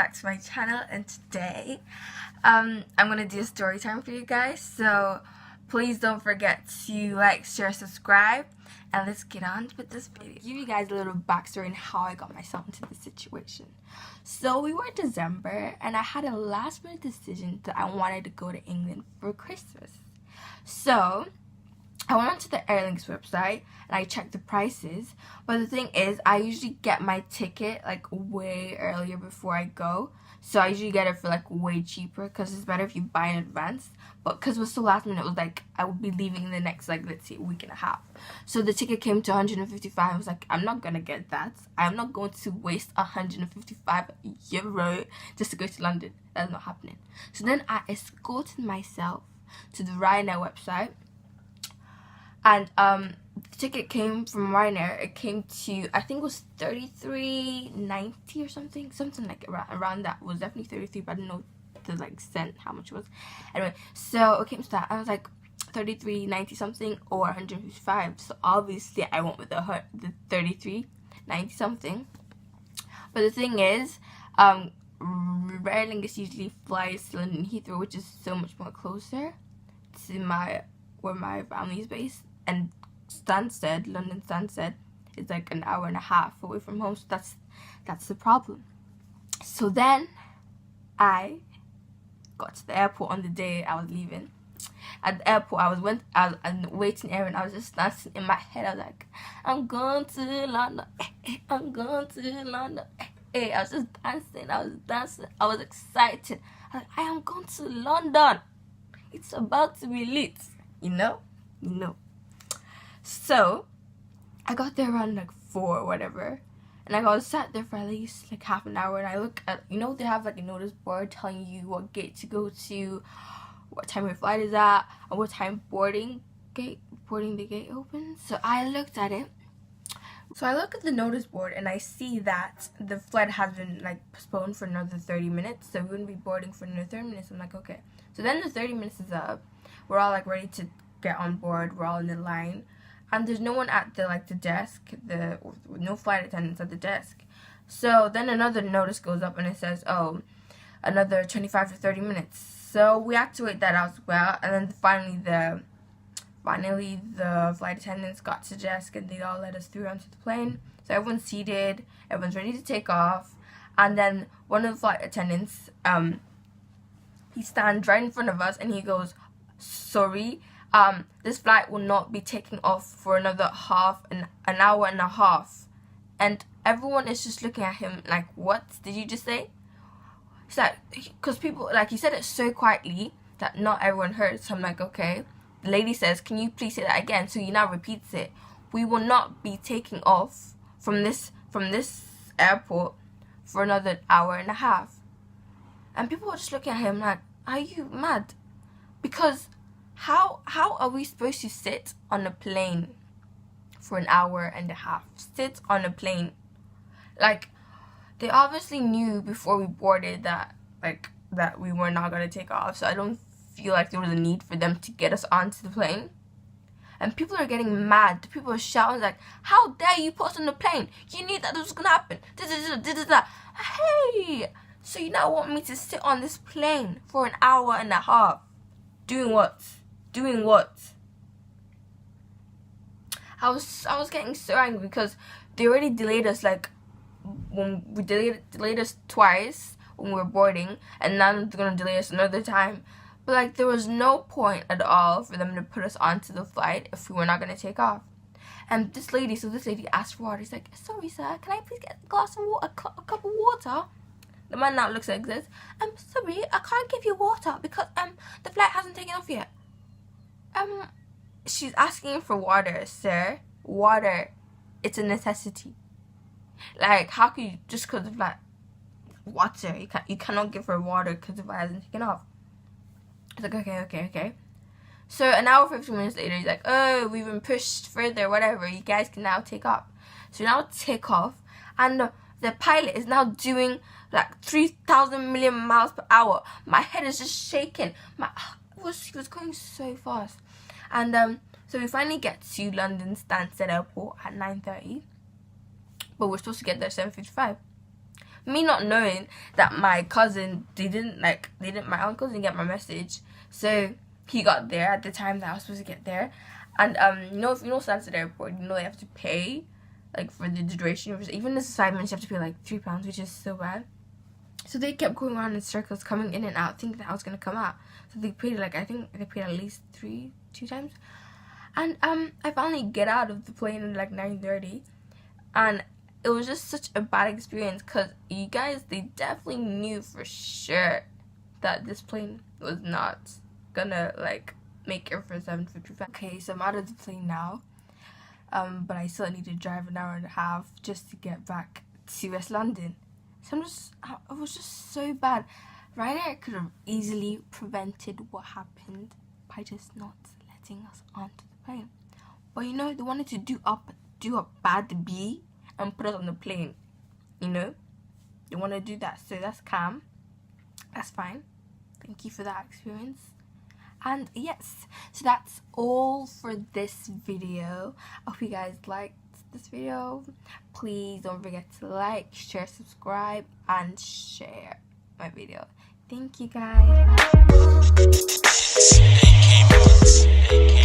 back to my channel, and today I'm gonna do a story time for you guys, so please don't forget to like, share, subscribe, and let's get on with this video. Give you guys a little backstory on how I got myself into this situation. So we were in December and I had a last minute decision that I wanted to go to England for Christmas. So I went onto the Airline's website and I checked the prices, but the thing is I usually get my ticket like way earlier before I go, so I usually get it for like way cheaper because it's better if you buy in advance. But because it was so last minute, it was like I would be leaving in the next, like, let's say, week and a half. So the ticket came to 155. I was like, I'm not gonna get that. I'm not going to waste 155 euro just to go to London. That's not happening. So then I escorted myself to the Ryanair website, and the ticket came from Ryanair. It came to, I think it was 33.90 or something like around that. It was definitely 33, but I didn't know the like cent how much it was. Anyway, so it came to that. I was like 33.90 something or 155. So obviously I went with the 33.90 something. But the thing is, Aer Lingus usually flies to London Heathrow, which is so much more closer to where my family is based, and London Stansted is like an hour and a half away from home. So that's the problem. So then I got to the airport on the day I was leaving. At the airport, I was in the waiting area, and I was just dancing in my head. I was like, I'm going to London, I'm going to London. I was just dancing. I was excited. I was like, I am going to London. It's about to be lit, you know. So I got there around like 4 or whatever, and I sat there for at least like half an hour, and I look at, you know, they have like a notice board telling you what gate to go to, what time your flight is at, and what time boarding the gate opens. So I looked at it. So I look at the notice board and I see that the flight has been like postponed for another 30 minutes. So we wouldn't be boarding for another 30 minutes. I'm like, okay. So then the 30 minutes is up. We're all like ready to get on board. We're all in the line. And there's no one at the desk, no flight attendants at the desk. So then another notice goes up and it says, oh, another 25 to 30 minutes. So we had to wait that out as well. And then finally the flight attendants got to the desk and they all let us through onto the plane. So everyone's seated, everyone's ready to take off. And then one of the flight attendants, he stands right in front of us and he goes, sorry, this flight will not be taking off for another an hour and a half. And everyone is just looking at him like, what did you just say? It's like, because people, like, he said it so quietly that not everyone heard. So I'm like, okay. The lady says, can you please say that again? So he now repeats it. We will not be taking off from this airport for another hour and a half. And people were just looking at him like, are you mad? Because how are we supposed to sit on a plane for an hour and a half? Sit on a plane. Like, they obviously knew before we boarded that we were not going to take off. So I don't feel like there was a need for them to get us onto the plane. And people are getting mad. People are shouting like, how dare you put us on the plane? You knew that this was going to happen. Hey, so you now want me to sit on this plane for an hour and a half? Doing what? I was getting so angry because they already delayed us, like, when we delayed us twice when we were boarding, and now they're gonna delay us another time. But like, there was no point at all for them to put us onto the flight if we were not gonna take off. And this lady asked for water. He's like, sorry sir, can I please get a glass of water, a cup of water? The man now looks like this. I'm sorry, I can't give you water because the flight hasn't taken off yet. She's asking for water, sir. Water, it's a necessity. Like, how could you, just because of like water, you cannot give her water because the flight hasn't taken off. It's like, okay. So an hour 15 minutes later, he's like, oh, we've been pushed further, whatever, you guys can now take off. So now take off, and the pilot is now doing like 3,000 million miles per hour. My head is just shaking. He was going so fast. And so we finally get to London Stansted Airport at 9:30, but we're supposed to get there at 7:55. me not knowing that my cousin my uncle didn't get my message, so he got there at the time that I was supposed to get there. And you know Stansted Airport, you know they have to pay like for the duration. Even this 5 minutes you have to pay like £3, which is so bad. So they kept going around in circles, coming in and out, thinking that I was gonna come out. So they paid like, I think they paid at least two times. And I finally get out of the plane at like 9:30, and it was just such a bad experience because you guys, they definitely knew for sure that this plane was not gonna like make it for 7:55. Okay, so I'm out of the plane now, but I still need to drive an hour and a half just to get back to West London. So it was just so bad. Ryanair could have easily prevented what happened by just not letting us onto the plane. But you know, they wanted to do a bad B and put us on the plane. You know, they want to do that. So that's calm. That's fine. Thank you for that experience. And yes, so that's all for this video. I hope you guys liked this video. Please don't forget to like, share, subscribe, and share my video. Thank you guys. Bye.